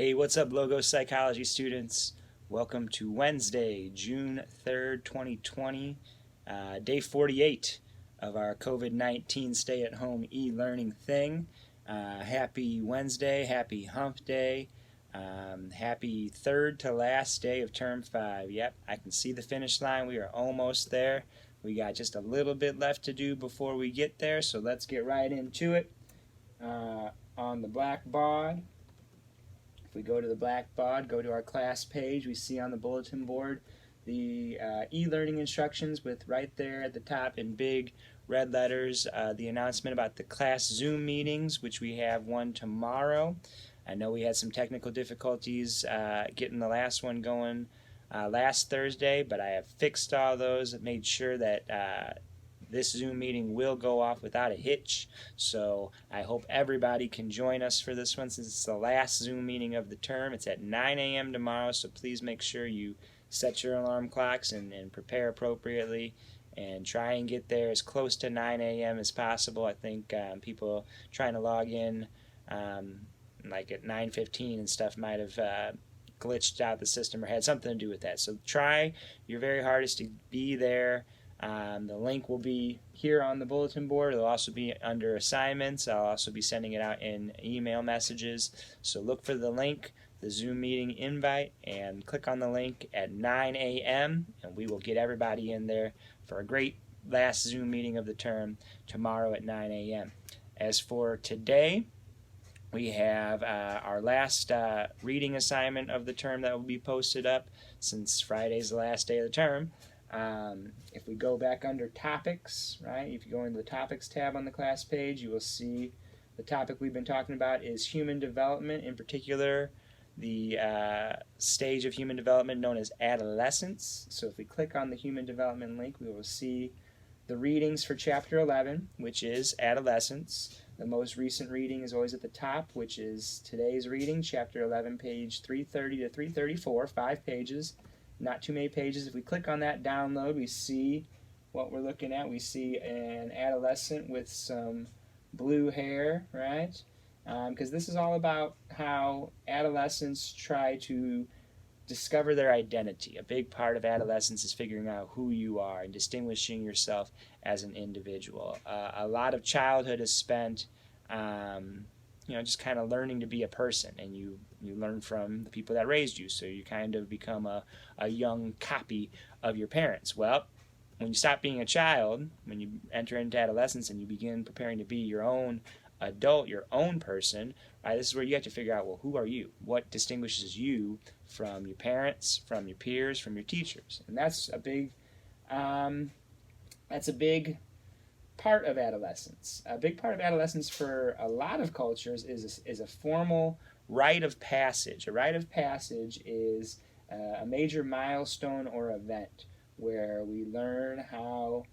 Hey, what's up, Logo Psychology students? Welcome to Wednesday, June 3rd, 2020, day 48 of our COVID-19 stay-at-home e-learning thing. Happy Wednesday, happy hump day, happy third to last day of term 5. Yep, I can see the finish line. We are almost there. We got just a little bit left to do before we get there, so let's get right into it. On the blackboard, if we go to the blackboard, go to our class page, we see on the bulletin board the e-learning instructions with right there at the top in big red letters the announcement about the class Zoom meetings, which we have one tomorrow. I know we had some technical difficulties getting the last one going last Thursday, but I have fixed all those and made sure that this Zoom meeting will go off without a hitch, so I hope everybody can join us for this one since it's the last Zoom meeting of the term. It's at 9 a.m. tomorrow, so please make sure you set your alarm clocks and prepare appropriately and try and get there as close to 9 a.m. as possible. I think people trying to log in like at 9:15 and stuff might have glitched out the system or had something to do with that. So try your very hardest to be there. The link will be here on the bulletin board. It'll also be under assignments. I'll also be sending it out in email messages. So look for the link, the Zoom meeting invite, and click on the link at 9 a.m. and we will get everybody in there for a great last Zoom meeting of the term tomorrow at 9 a.m. As for today, we have our last reading assignment of the term that will be posted up since Friday's the last day of the term. If we go back under topics, right, if you go into the topics tab on the class page, you will see the topic we've been talking about is human development, in particular the stage of human development known as adolescence. So if we click on the human development link, we will see the readings for chapter 11, which is adolescence. The most recent reading is always at the top, which is today's reading, chapter 11, page 330 to 334, 5 pages. Not too many pages. If we click on that download, we see what we're looking at. We see an adolescent with some blue hair, right? Because this is all about how adolescents try to discover their identity. A big part of adolescence is figuring out who you are and distinguishing yourself as an individual. A lot of childhood is spent just kind of learning to be a person, and you learn from the people that raised you, so you kind of become a young copy of your parents. Well, when you stop being a child, when you enter into adolescence and you begin preparing to be your own adult, your own person, right, this is where you have to figure out, well, who are you? What distinguishes you from your parents, from your peers, from your teachers? And that's a big part of adolescence. A big part of adolescence for a lot of cultures is a formal rite of passage. A rite of passage is a major milestone or event where we learn how,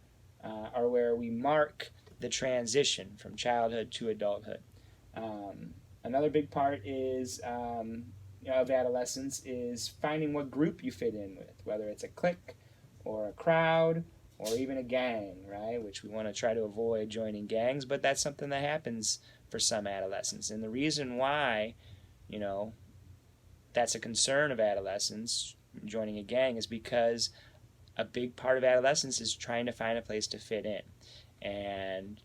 or where we mark the transition from childhood to adulthood. Another big part is of adolescence is finding what group you fit in with, whether it's a clique or a crowd or even a gang, right? Which we want to try to avoid joining gangs, but that's something that happens for some adolescents. And the reason why, that's a concern of adolescents, joining a gang, is because a big part of adolescence is trying to find a place to fit in. And,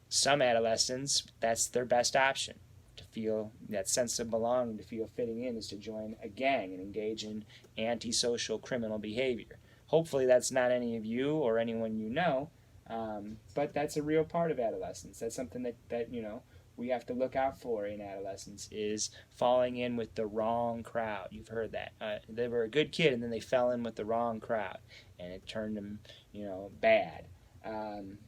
some adolescents, that's their best option. To feel that sense of belonging, to feel fitting in, is to join a gang and engage in antisocial criminal behavior. Hopefully that's not any of you or anyone you know, but that's a real part of adolescence. That's something that we have to look out for in adolescence, is falling in with the wrong crowd. You've heard that. They were a good kid and then they fell in with the wrong crowd and it turned them, bad.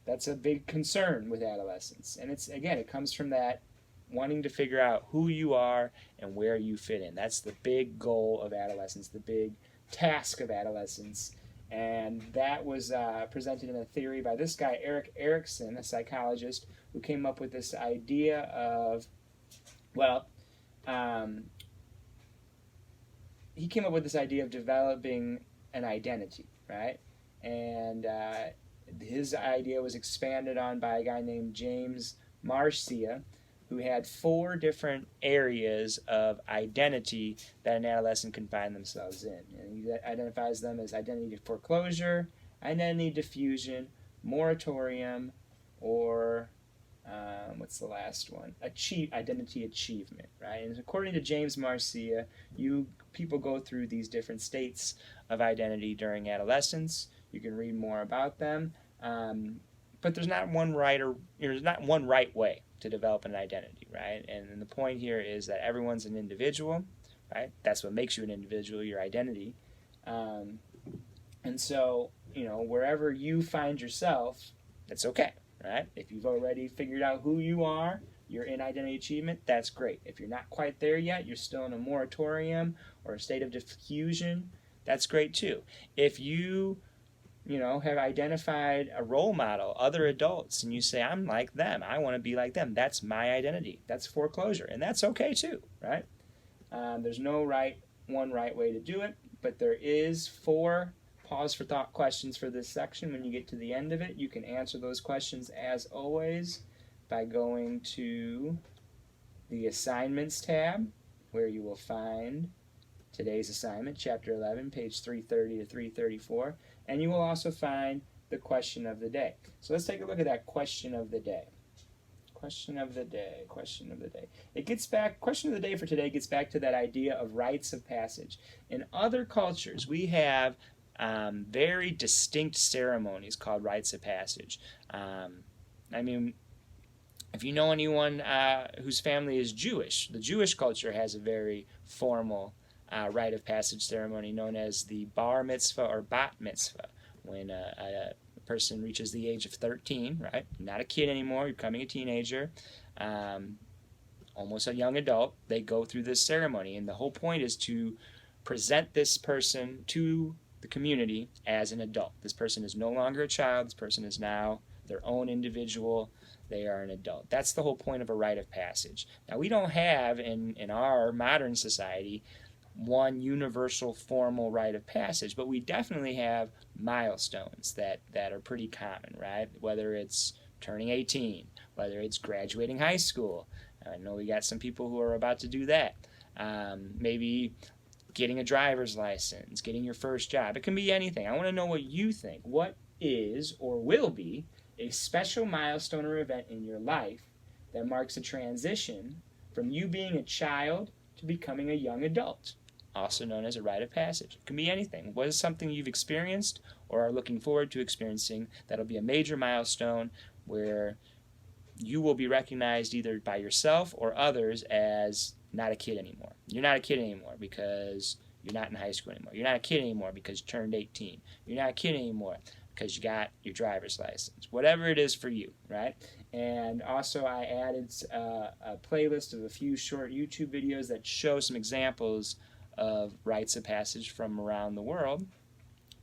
That's a big concern with adolescence. And it comes from that wanting to figure out who you are and where you fit in. That's the big goal of adolescence, the big task of adolescence. And that was presented in a theory by this guy, Erik Erikson, a psychologist, who came up with this idea of, he came up with this idea of developing an identity, right? And his idea was expanded on by a guy named James Marcia, who had 4 different areas of identity that an adolescent can find themselves in. And he identifies them as identity foreclosure, identity diffusion, moratorium, or what's the last one? Identity achievement, right? And according to James Marcia, people go through these different states of identity during adolescence. You can read more about them, but there's not one right way to develop an identity, right? And the point here is that everyone's an individual, right? That's what makes you an individual, your identity. And so, wherever you find yourself, that's okay, right? If you've already figured out who you are, you're in identity achievement, that's great. If you're not quite there yet, you're still in a moratorium or a state of diffusion, that's great too. If you have identified a role model, other adults, and you say, I'm like them, I want to be like them, that's my identity. That's foreclosure, and that's okay too, right? There's no one right way to do it, but there is 4 pause for thought questions for this section. When you get to the end of it, you can answer those questions as always by going to the assignments tab, where you will find today's assignment, chapter 11, page 330 to 334, and you will also find the question of the day. So let's take a look at that question of the day. Question of the day. Question of the day. Question of the day for today gets back to that idea of rites of passage. In other cultures, we have very distinct ceremonies called rites of passage. If you know anyone whose family is Jewish, the Jewish culture has a very formal rite of passage ceremony known as the bar mitzvah or bat mitzvah. When a person reaches the age of 13, right? Not a kid anymore, you're becoming a teenager, almost a young adult, they go through this ceremony. And the whole point is to present this person to the community as an adult. This person is no longer a child. This person is now their own individual. They are an adult. That's the whole point of a rite of passage. Now, we don't have in our modern society one universal formal rite of passage, but we definitely have milestones that are pretty common, right? Whether it's turning 18, whether it's graduating high school. I know we got some people who are about to do that. Maybe getting a driver's license, getting your first job. It can be anything. I want to know what you think. What is or will be a special milestone or event in your life that marks a transition from you being a child to becoming a young adult, also known as a rite of passage? It can be anything. What is something you've experienced or are looking forward to experiencing that'll be a major milestone where you will be recognized either by yourself or others as not a kid anymore. You're not a kid anymore because you're not in high school anymore. You're not a kid anymore because you turned 18. You're not a kid anymore because you got your driver's license. Whatever it is for you, right? And also I added a playlist of a few short YouTube videos that show some examples of rites of passage from around the world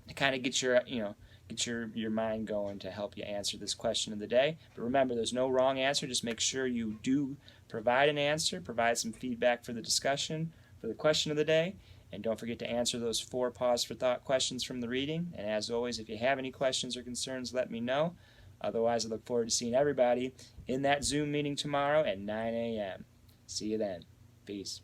to kind of get your mind going to help you answer this question of the day. But remember, there's no wrong answer. Just make sure you do provide an answer, provide some feedback for the discussion, for the question of the day, and don't forget to answer those 4 pause for thought questions from the reading. And as always, if you have any questions or concerns, let me know. Otherwise, I look forward to seeing everybody in that Zoom meeting tomorrow at 9 a.m. See you then. Peace.